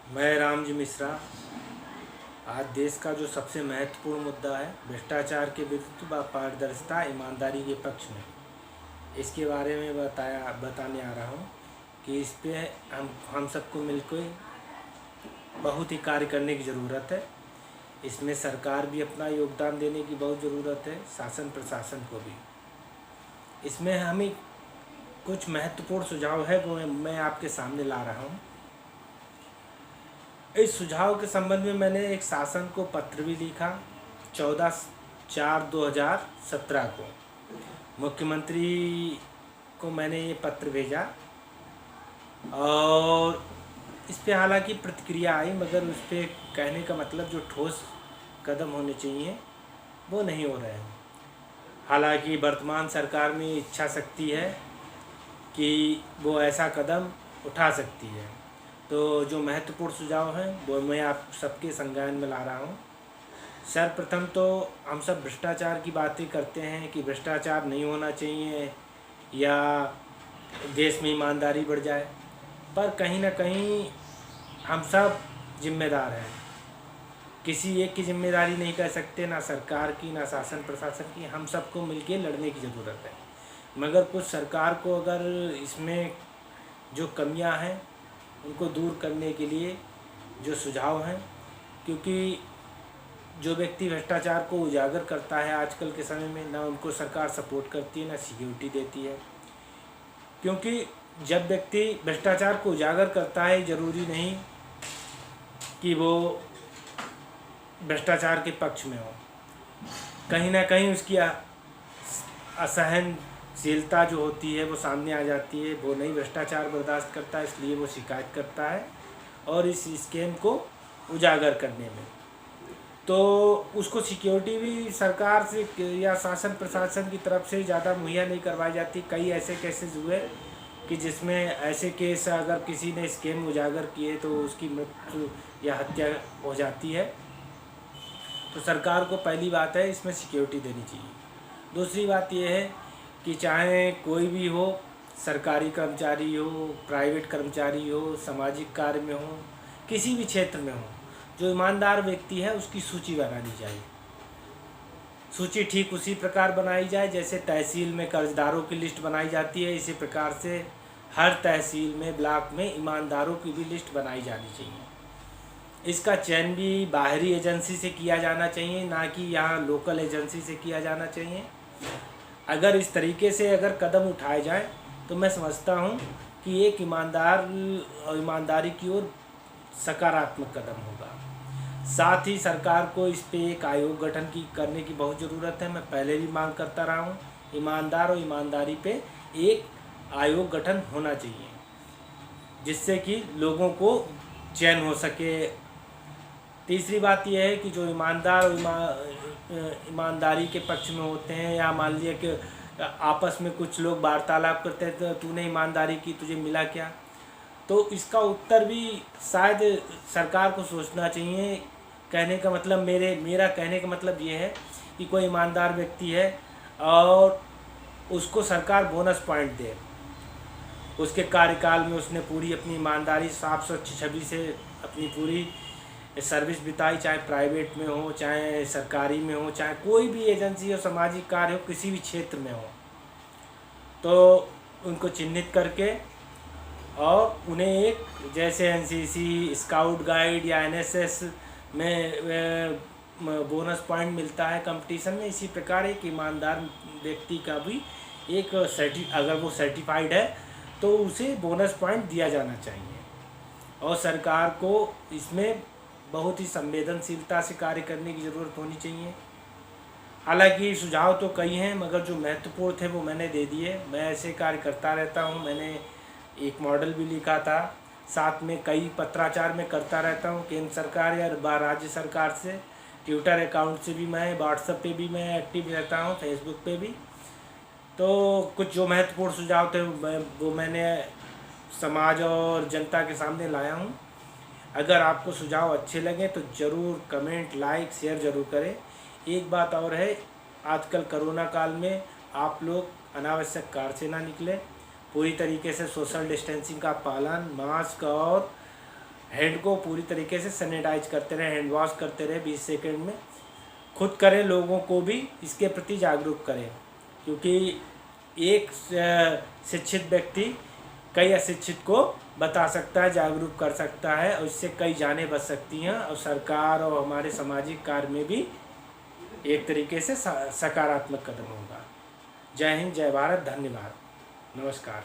मैं रामजी मिश्रा। आज देश का जो सबसे महत्वपूर्ण मुद्दा है भ्रष्टाचार के विरुद्ध व पारदर्शिता ईमानदारी के पक्ष में, इसके बारे में बताने आ रहा हूँ कि इस पे हम सबको मिलकर बहुत ही कार्य करने की ज़रूरत है। इसमें सरकार भी अपना योगदान देने की बहुत ज़रूरत है, शासन प्रशासन को भी। इसमें हमें कुछ महत्वपूर्ण सुझाव है वो मैं आपके सामने ला रहा हूँ। इस सुझाव के संबंध में मैंने एक शासन को पत्र भी लिखा 14/4/2017 को। मुख्यमंत्री को मैंने ये पत्र भेजा और इस पे हालांकि प्रतिक्रिया आई, मगर उस पर कहने का मतलब जो ठोस कदम होने चाहिए वो नहीं हो रहे हैं। हालांकि वर्तमान सरकार में इच्छा शक्ति है कि वो ऐसा कदम उठा सकती है। तो जो महत्वपूर्ण सुझाव हैं वो मैं आप सबके संज्ञान में ला रहा हूँ। सर्वप्रथम तो हम सब भ्रष्टाचार की बातें करते हैं कि भ्रष्टाचार नहीं होना चाहिए या देश में ईमानदारी बढ़ जाए, पर कहीं ना कहीं हम सब जिम्मेदार हैं। किसी एक की जिम्मेदारी नहीं कह सकते, ना सरकार की ना शासन प्रशासन की। हम सबको मिलके लड़ने की ज़रूरत है। मगर कुछ सरकार को अगर इसमें जो कमियां हैं उनको दूर करने के लिए जो सुझाव हैं, क्योंकि जो व्यक्ति भ्रष्टाचार को उजागर करता है आजकल के समय में, ना उनको सरकार सपोर्ट करती है ना सिक्योरिटी देती है। क्योंकि जब व्यक्ति भ्रष्टाचार को उजागर करता है, ज़रूरी नहीं कि वो भ्रष्टाचार के पक्ष में हो। कहीं ना कहीं उसकी असहनशीलता जो होती है वो सामने आ जाती है। वो नहीं भ्रष्टाचार बर्दाश्त करता, इसलिए वो शिकायत करता है और इस स्कैम को उजागर करने में तो उसको सिक्योरिटी भी सरकार से या शासन प्रशासन की तरफ से ज़्यादा मुहैया नहीं करवाई जाती। कई ऐसे केसेस हुए कि जिसमें ऐसे केस अगर किसी ने स्कैम उजागर किए तो उसकी मृत्यु या हत्या हो जाती है। तो सरकार को पहली बात है इसमें सिक्योरिटी देनी चाहिए। दूसरी बात यह है कि चाहे कोई भी हो, सरकारी कर्मचारी हो, प्राइवेट कर्मचारी हो, सामाजिक कार्य में हो, किसी भी क्षेत्र में हो, जो ईमानदार व्यक्ति है उसकी सूची बनानी चाहिए। सूची ठीक उसी प्रकार बनाई जाए जैसे तहसील में कर्जदारों की लिस्ट बनाई जाती है। इसी प्रकार से हर तहसील में, ब्लॉक में ईमानदारों की भी लिस्ट बनाई जानी चाहिए। इसका चयन भी बाहरी एजेंसी से किया जाना चाहिए, ना कि यहाँ लोकल एजेंसी से किया जाना चाहिए। अगर इस तरीके से अगर कदम उठाए जाए तो मैं समझता हूँ कि एक ईमानदारी की ओर सकारात्मक कदम होगा। साथ ही सरकार को इस पे एक आयोग गठन करने की बहुत ज़रूरत है। मैं पहले भी मांग करता रहा हूँ, ईमानदार और ईमानदारी पे एक आयोग गठन होना चाहिए जिससे कि लोगों को चयन हो सके। तीसरी बात यह है कि जो ईमानदार और ईमानदारी के पक्ष में होते हैं, या मान लिया कि आपस में कुछ लोग वार्तालाप करते हैं तो तूने ईमानदारी की, तुझे मिला क्या, तो इसका उत्तर भी शायद सरकार को सोचना चाहिए। कहने का मतलब मेरा कहने का मतलब ये है कि कोई ईमानदार व्यक्ति है और उसको सरकार बोनस पॉइंट दे। उसके कार्यकाल में उसने पूरी अपनी ईमानदारी, साफ स्वच्छ छवि से अपनी पूरी सर्विस बिताई, चाहे प्राइवेट में हो, चाहे सरकारी में हो, चाहे कोई भी एजेंसी हो, सामाजिक कार्य हो, किसी भी क्षेत्र में हो, तो उनको चिन्हित करके और उन्हें एक जैसे एनसीसी, स्काउट गाइड या एनएसएस में बोनस पॉइंट मिलता है कंपटीशन में, इसी प्रकार एक ईमानदार व्यक्ति का भी एक अगर वो सर्टिफाइड है तो उसे बोनस पॉइंट दिया जाना चाहिए। और सरकार को इसमें बहुत ही संवेदनशीलता से कार्य करने की ज़रूरत होनी चाहिए। हालांकि सुझाव तो कई हैं, मगर जो महत्वपूर्ण थे वो मैंने दे दिए। मैं ऐसे कार्य करता रहता हूँ। मैंने एक मॉडल भी लिखा था, साथ में कई पत्राचार में करता रहता हूँ केंद्र सरकार या राज्य सरकार से। ट्विटर अकाउंट से भी मैं, व्हाट्सएप पे भी मैं एक्टिव रहता हूँ, फेसबुक पे भी। तो कुछ जो महत्वपूर्ण सुझाव थे वो मैंने समाज और जनता के सामने लाया हूँ। अगर आपको सुझाव अच्छे लगे तो ज़रूर कमेंट, लाइक, शेयर ज़रूर करें। एक बात और है, आजकल कोरोना काल में आप लोग अनावश्यक कार से ना निकलें। पूरी तरीके से सोशल डिस्टेंसिंग का पालन, मास्क और हैंड को पूरी तरीके से सैनिटाइज करते रहें, हैंड वॉश करते रहें 20 सेकंड में। खुद करें, लोगों को भी इसके प्रति जागरूक करें, क्योंकि एक शिक्षित व्यक्ति कई अशिक्षित को बता सकता है, जागरूक कर सकता है, और इससे कई जानें बच सकती हैं और सरकार और हमारे सामाजिक कार्य में भी एक तरीके से सकारात्मक कदम होगा। जय हिंद, जय भारत, धन्यवाद, नमस्कार।